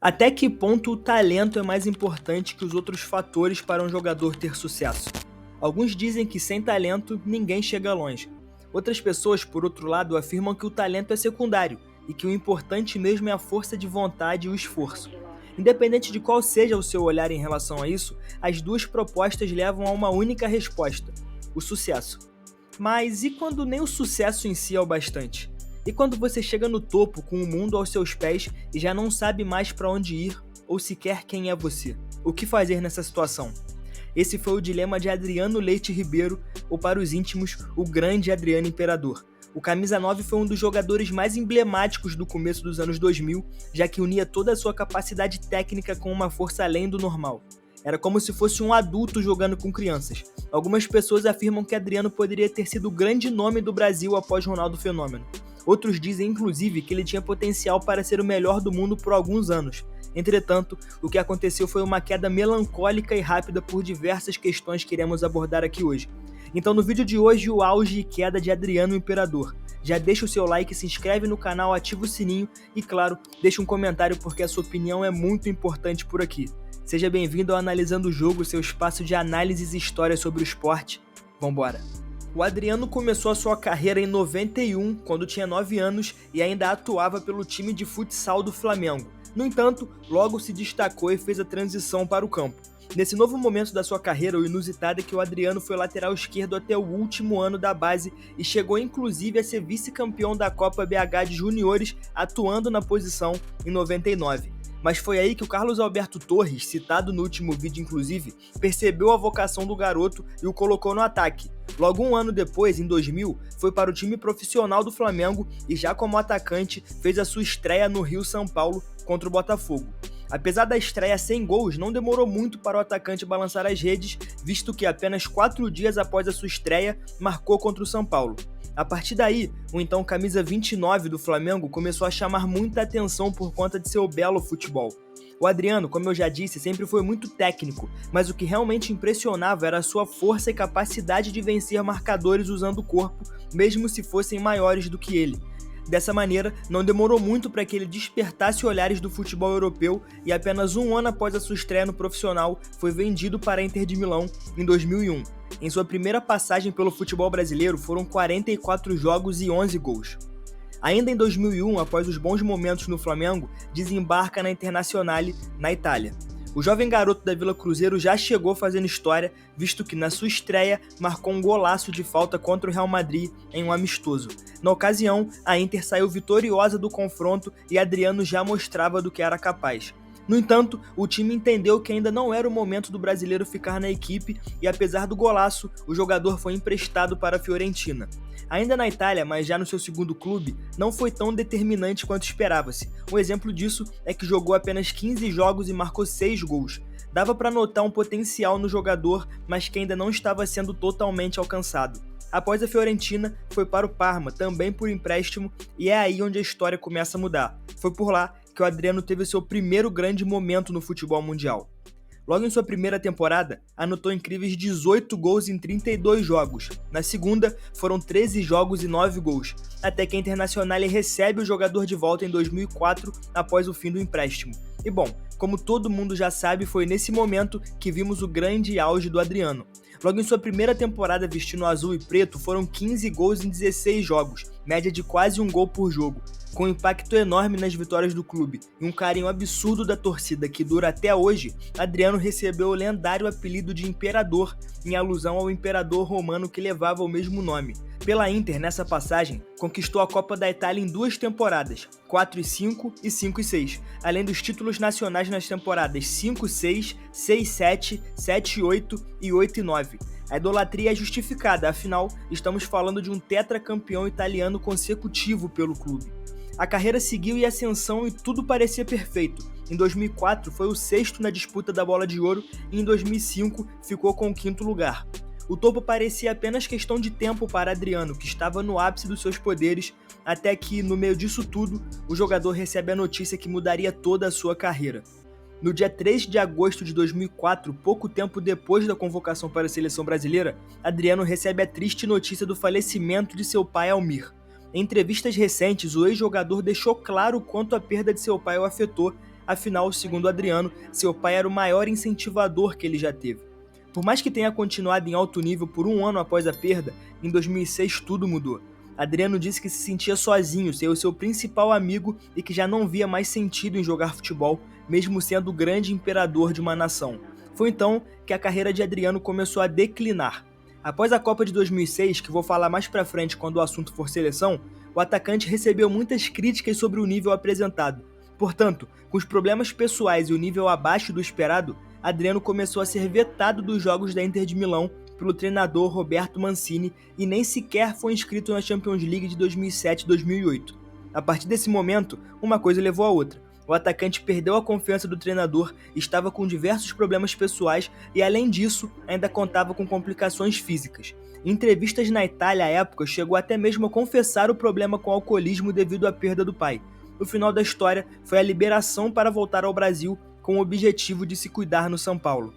Até que ponto o talento é mais importante que os outros fatores para um jogador ter sucesso? Alguns dizem que sem talento ninguém chega longe. Outras pessoas, por outro lado, afirmam que o talento é secundário e que o importante mesmo é a força de vontade e o esforço. Independente de qual seja o seu olhar em relação a isso, as duas propostas levam a uma única resposta: o sucesso. Mas e quando nem o sucesso em si é o bastante? E quando você chega no topo com o mundo aos seus pés e já não sabe mais para onde ir ou sequer quem é você? O que fazer nessa situação? Esse foi o dilema de Adriano Leite Ribeiro, ou para os íntimos, o grande Adriano Imperador. O camisa 9 foi um dos jogadores mais emblemáticos do começo dos anos 2000, já que unia toda a sua capacidade técnica com uma força além do normal. Era como se fosse um adulto jogando com crianças. Algumas pessoas afirmam que Adriano poderia ter sido o grande nome do Brasil após Ronaldo Fenômeno. Outros dizem, inclusive, que ele tinha potencial para ser o melhor do mundo por alguns anos. Entretanto, o que aconteceu foi uma queda melancólica e rápida por diversas questões que iremos abordar aqui hoje. Então, no vídeo de hoje, o auge e queda de Adriano Imperador. Já deixa o seu like, se inscreve no canal, ativa o sininho e, claro, deixa um comentário porque a sua opinião é muito importante por aqui. Seja bem-vindo ao Analisando o Jogo, seu espaço de análises e histórias sobre o esporte. Vambora! O Adriano começou a sua carreira em 91, quando tinha 9 anos e ainda atuava pelo time de futsal do Flamengo. No entanto, logo se destacou e fez a transição para o campo. Nesse novo momento da sua carreira, o inusitado é que o Adriano foi lateral esquerdo até o último ano da base e chegou inclusive a ser vice-campeão da Copa BH de Juniores, atuando na posição em 99. Mas foi aí que o Carlos Alberto Torres, citado no último vídeo inclusive, percebeu a vocação do garoto e o colocou no ataque. Logo um ano depois, em 2000, foi para o time profissional do Flamengo e já como atacante fez a sua estreia no Rio-São Paulo contra o Botafogo. Apesar da estreia sem gols, não demorou muito para o atacante balançar as redes, visto que apenas 4 dias após a sua estreia, marcou contra o São Paulo. A partir daí, o então camisa 29 do Flamengo começou a chamar muita atenção por conta de seu belo futebol. O Adriano, como eu já disse, sempre foi muito técnico, mas o que realmente impressionava era a sua força e capacidade de vencer marcadores usando o corpo, mesmo se fossem maiores do que ele. Dessa maneira, não demorou muito para que ele despertasse olhares do futebol europeu e apenas um ano após a sua estreia no profissional, foi vendido para a Inter de Milão em 2001. Em sua primeira passagem pelo futebol brasileiro, foram 44 jogos e 11 gols. Ainda em 2001, após os bons momentos no Flamengo, desembarca na Internazionale, na Itália. O jovem garoto da Vila Cruzeiro já chegou fazendo história, visto que na sua estreia marcou um golaço de falta contra o Real Madrid em um amistoso. Na ocasião, a Inter saiu vitoriosa do confronto e Adriano já mostrava do que era capaz. No entanto, o time entendeu que ainda não era o momento do brasileiro ficar na equipe e, apesar do golaço, o jogador foi emprestado para a Fiorentina. Ainda na Itália, mas já no seu segundo clube, não foi tão determinante quanto esperava-se. Um exemplo disso é que jogou apenas 15 jogos e marcou 6 gols. Dava para notar um potencial no jogador, mas que ainda não estava sendo totalmente alcançado. Após a Fiorentina, foi para o Parma, também por empréstimo, e é aí onde a história começa a mudar. Foi por lá que o Adriano teve seu primeiro grande momento no futebol mundial. Logo em sua primeira temporada, anotou incríveis 18 gols em 32 jogos. Na segunda, foram 13 jogos e 9 gols, até que a Internazionale recebe o jogador de volta em 2004 após o fim do empréstimo. E bom, como todo mundo já sabe, foi nesse momento que vimos o grande auge do Adriano. Logo em sua primeira temporada vestindo azul e preto, foram 15 gols em 16 jogos, média de quase um gol por jogo. Com um impacto enorme nas vitórias do clube e um carinho absurdo da torcida que dura até hoje, Adriano recebeu o lendário apelido de Imperador, em alusão ao imperador romano que levava o mesmo nome. Pela Inter, nessa passagem, conquistou a Copa da Itália em 2 temporadas, 4-5 e 5-6, além dos títulos nacionais nas temporadas 5-6, 6-7, 7-8 e 8-9. A idolatria é justificada, afinal, estamos falando de um tetracampeão italiano consecutivo pelo clube. A carreira seguiu em ascensão e tudo parecia perfeito. Em 2004 foi o 6º na disputa da Bola de Ouro e em 2005 ficou com o 5º lugar. O topo parecia apenas questão de tempo para Adriano, que estava no ápice dos seus poderes, até que, no meio disso tudo, o jogador recebe a notícia que mudaria toda a sua carreira. No dia 3 de agosto de 2004, pouco tempo depois da convocação para a seleção brasileira, Adriano recebe a triste notícia do falecimento de seu pai Almir. Em entrevistas recentes, o ex-jogador deixou claro o quanto a perda de seu pai o afetou, afinal, segundo Adriano, seu pai era o maior incentivador que ele já teve. Por mais que tenha continuado em alto nível por um ano após a perda, em 2006 tudo mudou. Adriano disse que se sentia sozinho, sem o seu principal amigo e que já não via mais sentido em jogar futebol, mesmo sendo o grande imperador de uma nação. Foi então que a carreira de Adriano começou a declinar. Após a Copa de 2006, que vou falar mais pra frente quando o assunto for seleção, o atacante recebeu muitas críticas sobre o nível apresentado. Portanto, com os problemas pessoais e o nível abaixo do esperado, Adriano começou a ser vetado dos jogos da Inter de Milão pelo treinador Roberto Mancini e nem sequer foi inscrito na Champions League de 2007 e 2008. A partir desse momento, uma coisa levou a outra. O atacante perdeu a confiança do treinador, estava com diversos problemas pessoais e, além disso, ainda contava com complicações físicas. Em entrevistas na Itália à época, chegou até mesmo a confessar o problema com o alcoolismo devido à perda do pai. No final da história, foi a liberação para voltar ao Brasil com o objetivo de se cuidar no São Paulo.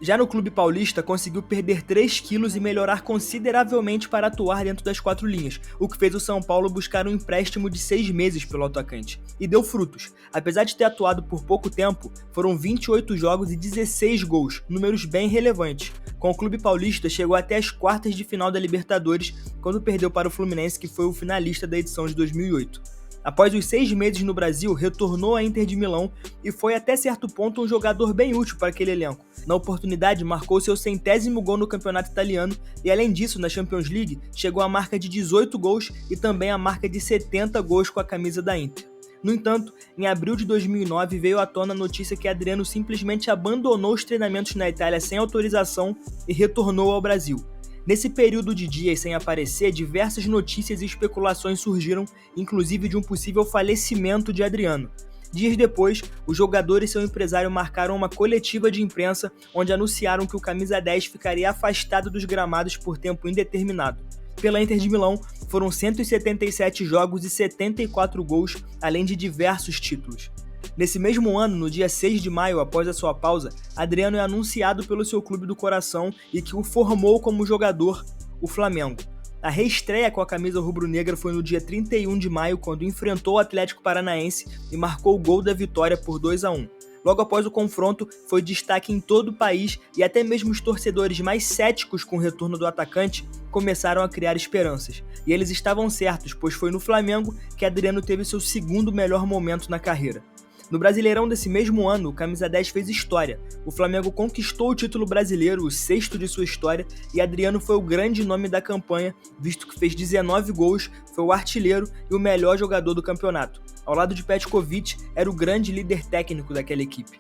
Já no clube paulista, conseguiu perder 3 quilos e melhorar consideravelmente para atuar dentro das 4 linhas, o que fez o São Paulo buscar um empréstimo de 6 meses pelo atacante. E deu frutos. Apesar de ter atuado por pouco tempo, foram 28 jogos e 16 gols, números bem relevantes. Com o clube paulista, chegou até as quartas de final da Libertadores, quando perdeu para o Fluminense, que foi o finalista da edição de 2008. Após os 6 meses no Brasil, retornou à Inter de Milão e foi até certo ponto um jogador bem útil para aquele elenco. Na oportunidade, marcou seu 100º gol no campeonato italiano e, além disso, na Champions League, chegou à marca de 18 gols e também à marca de 70 gols com a camisa da Inter. No entanto, em abril de 2009 veio à tona a notícia que Adriano simplesmente abandonou os treinamentos na Itália sem autorização e retornou ao Brasil. Nesse período de dias sem aparecer, diversas notícias e especulações surgiram, inclusive de um possível falecimento de Adriano. Dias depois, os jogadores e seu empresário marcaram uma coletiva de imprensa onde anunciaram que o camisa 10 ficaria afastado dos gramados por tempo indeterminado. Pela Inter de Milão, foram 177 jogos e 74 gols, além de diversos títulos. Nesse mesmo ano, no dia 6 de maio, após a sua pausa, Adriano é anunciado pelo seu clube do coração e que o formou como jogador, o Flamengo. A reestreia com a camisa rubro-negra foi no dia 31 de maio, quando enfrentou o Atlético Paranaense e marcou o gol da vitória por 2-1. Logo após o confronto, foi destaque em todo o país e até mesmo os torcedores mais céticos com o retorno do atacante começaram a criar esperanças. E eles estavam certos, pois foi no Flamengo que Adriano teve seu segundo melhor momento na carreira. No Brasileirão desse mesmo ano, o camisa 10 fez história. O Flamengo conquistou o título brasileiro, o 6º de sua história, e Adriano foi o grande nome da campanha, visto que fez 19 gols, foi o artilheiro e o melhor jogador do campeonato. Ao lado de Petkovic, era o grande líder técnico daquela equipe.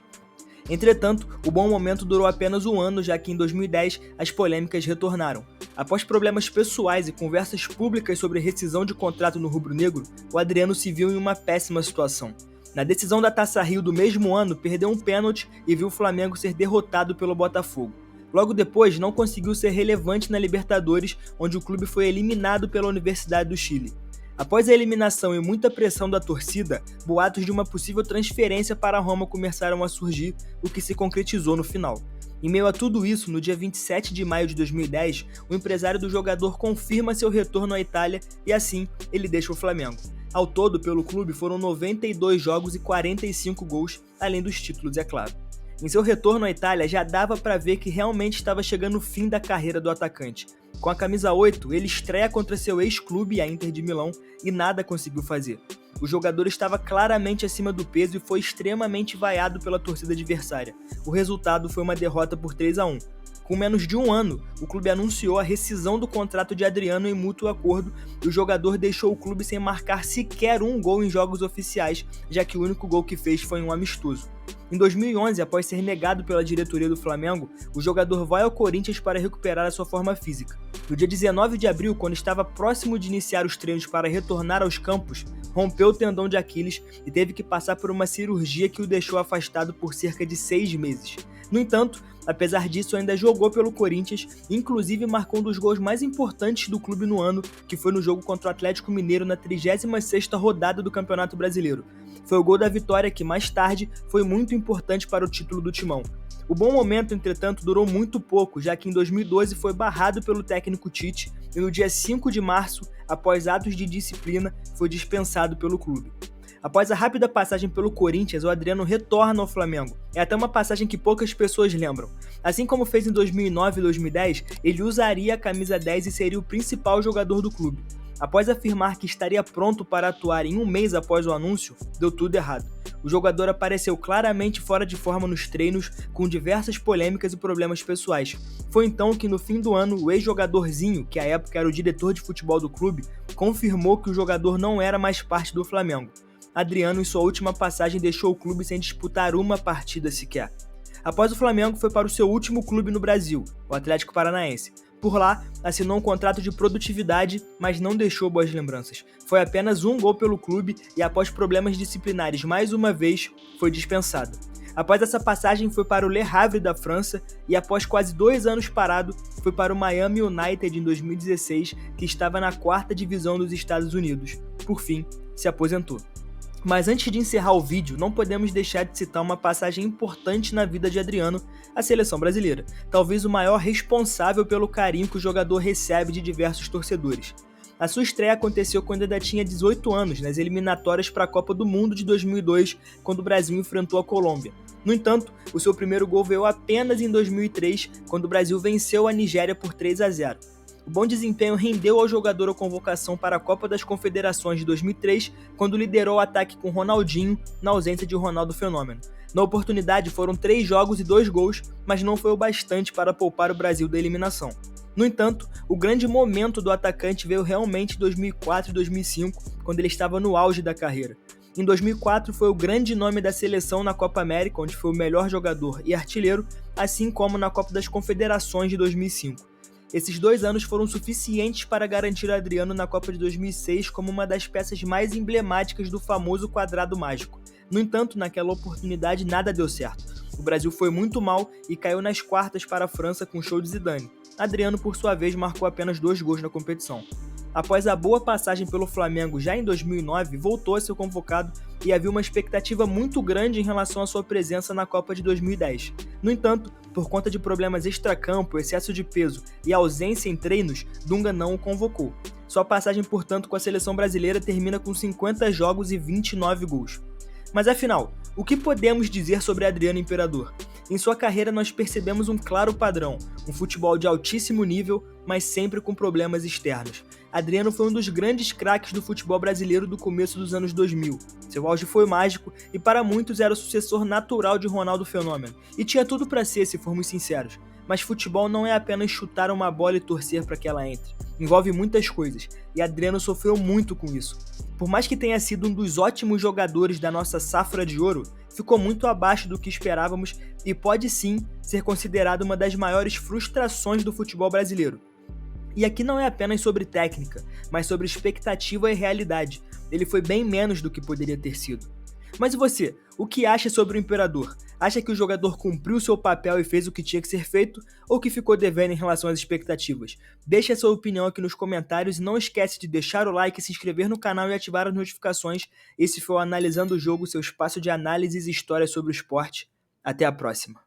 Entretanto, o bom momento durou apenas um ano, já que em 2010 as polêmicas retornaram. Após problemas pessoais e conversas públicas sobre rescisão de contrato no rubro-negro, o Adriano se viu em uma péssima situação. Na decisão da Taça Rio do mesmo ano, perdeu um pênalti e viu o Flamengo ser derrotado pelo Botafogo. Logo depois, não conseguiu ser relevante na Libertadores, onde o clube foi eliminado pela Universidade do Chile. Após a eliminação e muita pressão da torcida, boatos de uma possível transferência para a Roma começaram a surgir, o que se concretizou no final. Em meio a tudo isso, no dia 27 de maio de 2010, o empresário do jogador confirma seu retorno à Itália e assim ele deixa o Flamengo. Ao todo, pelo clube, foram 92 jogos e 45 gols, além dos títulos, é claro. Em seu retorno à Itália, já dava para ver que realmente estava chegando o fim da carreira do atacante. Com a camisa 8, ele estreia contra seu ex-clube, a Inter de Milão, e nada conseguiu fazer. O jogador estava claramente acima do peso e foi extremamente vaiado pela torcida adversária. O resultado foi uma derrota por 3-1. Com menos de um ano, o clube anunciou a rescisão do contrato de Adriano em mútuo acordo e o jogador deixou o clube sem marcar sequer um gol em jogos oficiais, já que o único gol que fez foi um amistoso. Em 2011, após ser negado pela diretoria do Flamengo, o jogador vai ao Corinthians para recuperar a sua forma física. No dia 19 de abril, quando estava próximo de iniciar os treinos para retornar aos campos, rompeu o tendão de Aquiles e teve que passar por uma cirurgia que o deixou afastado por cerca de 6 meses. No entanto, apesar disso, ainda jogou pelo Corinthians, inclusive marcou um dos gols mais importantes do clube no ano, que foi no jogo contra o Atlético Mineiro na 36ª rodada do Campeonato Brasileiro. Foi o gol da vitória que, mais tarde, foi muito importante para o título do Timão. O bom momento, entretanto, durou muito pouco, já que em 2012 foi barrado pelo técnico Tite e no dia 5 de março, após atos de disciplina, foi dispensado pelo clube. Após a rápida passagem pelo Corinthians, o Adriano retorna ao Flamengo. É até uma passagem que poucas pessoas lembram. Assim como fez em 2009 e 2010, ele usaria a camisa 10 e seria o principal jogador do clube. Após afirmar que estaria pronto para atuar em um mês após o anúncio, deu tudo errado. O jogador apareceu claramente fora de forma nos treinos, com diversas polêmicas e problemas pessoais. Foi então que no fim do ano, o ex-jogadorzinho, que à época era o diretor de futebol do clube, confirmou que o jogador não era mais parte do Flamengo. Adriano, em sua última passagem, deixou o clube sem disputar uma partida sequer. Após o Flamengo, foi para o seu último clube no Brasil, o Atlético Paranaense. Por lá, assinou um contrato de produtividade, mas não deixou boas lembranças. Foi apenas um gol pelo clube e, após problemas disciplinares mais uma vez, foi dispensado. Após essa passagem, foi para o Le Havre da França e, após quase 2 anos parado, foi para o Miami United em 2016, que estava na 4ª divisão dos Estados Unidos. Por fim, se aposentou. Mas antes de encerrar o vídeo, não podemos deixar de citar uma passagem importante na vida de Adriano, a seleção brasileira, talvez o maior responsável pelo carinho que o jogador recebe de diversos torcedores. A sua estreia aconteceu quando ainda tinha 18 anos, nas eliminatórias para a Copa do Mundo de 2002, quando o Brasil enfrentou a Colômbia. No entanto, o seu primeiro gol veio apenas em 2003, quando o Brasil venceu a Nigéria por 3-0. O bom desempenho rendeu ao jogador a convocação para a Copa das Confederações de 2003, quando liderou o ataque com Ronaldinho, na ausência de Ronaldo Fenômeno. Na oportunidade foram 3 jogos e 2 gols, mas não foi o bastante para poupar o Brasil da eliminação. No entanto, o grande momento do atacante veio realmente em 2004 e 2005, quando ele estava no auge da carreira. Em 2004 foi o grande nome da seleção na Copa América, onde foi o melhor jogador e artilheiro, assim como na Copa das Confederações de 2005. Esses 2 anos foram suficientes para garantir Adriano na Copa de 2006 como uma das peças mais emblemáticas do famoso quadrado mágico. No entanto, naquela oportunidade nada deu certo. O Brasil foi muito mal e caiu nas quartas para a França com o show de Zidane. Adriano, por sua vez, marcou apenas 2 gols na competição. Após a boa passagem pelo Flamengo já em 2009, voltou a ser convocado e havia uma expectativa muito grande em relação à sua presença na Copa de 2010. No entanto, por conta de problemas extracampo, excesso de peso e ausência em treinos, Dunga não o convocou. Sua passagem, portanto, com a seleção brasileira termina com 50 jogos e 29 gols. Mas afinal, o que podemos dizer sobre Adriano Imperador? Em sua carreira nós percebemos um claro padrão, um futebol de altíssimo nível, mas sempre com problemas externos. Adriano foi um dos grandes craques do futebol brasileiro do começo dos anos 2000. Seu auge foi mágico e para muitos era o sucessor natural de Ronaldo Fenômeno. E tinha tudo para ser, se formos sinceros. Mas futebol não é apenas chutar uma bola e torcer para que ela entre. Envolve muitas coisas, e Adriano sofreu muito com isso. Por mais que tenha sido um dos ótimos jogadores da nossa safra de ouro, ficou muito abaixo do que esperávamos e pode sim ser considerado uma das maiores frustrações do futebol brasileiro. E aqui não é apenas sobre técnica, mas sobre expectativa e realidade. Ele foi bem menos do que poderia ter sido. Mas e você? O que acha sobre o Imperador? Acha que o jogador cumpriu seu papel e fez o que tinha que ser feito, ou que ficou devendo em relação às expectativas? Deixe a sua opinião aqui nos comentários e não esquece de deixar o like, se inscrever no canal e ativar as notificações. Esse foi o Analisando o Jogo, seu espaço de análises e histórias sobre o esporte. Até a próxima.